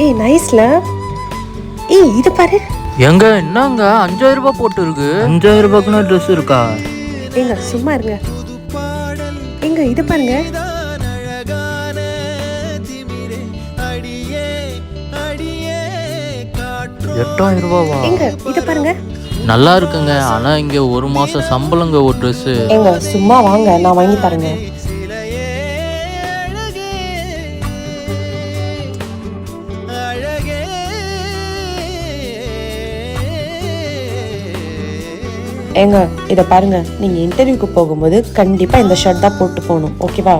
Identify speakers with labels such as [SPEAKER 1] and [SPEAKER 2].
[SPEAKER 1] ஏய் நைஸ்ல. ஏய் இது பாரு.
[SPEAKER 2] எங்க என்னங்க 5000 ரூபாய் போட்டு இருக்கு? 5000 ரூபாய்க்குனா ட்ரெஸ் இருக்கா?
[SPEAKER 1] ஏங்க சும்மா இருங்க. ஏங்க இது பாருங்க.
[SPEAKER 2] 8000 ரூபாவா?
[SPEAKER 1] ஏங்க இது பாருங்க.
[SPEAKER 2] நல்லா இருக்குங்க. ஆனா இங்க ஒரு மாசம் சம்பளங்க ஒரு ட்ரெஸ்.
[SPEAKER 1] ஏங்க சும்மா வாங்க, நான் வாங்கி தரேங்க. ஏங்க இத பாருங்க, நீங்க இன்டர்வியூக்கு போகும்போது கண்டிப்பா இந்த ஷர்ட் தான் போட்டு போகணும், ஓகேவா?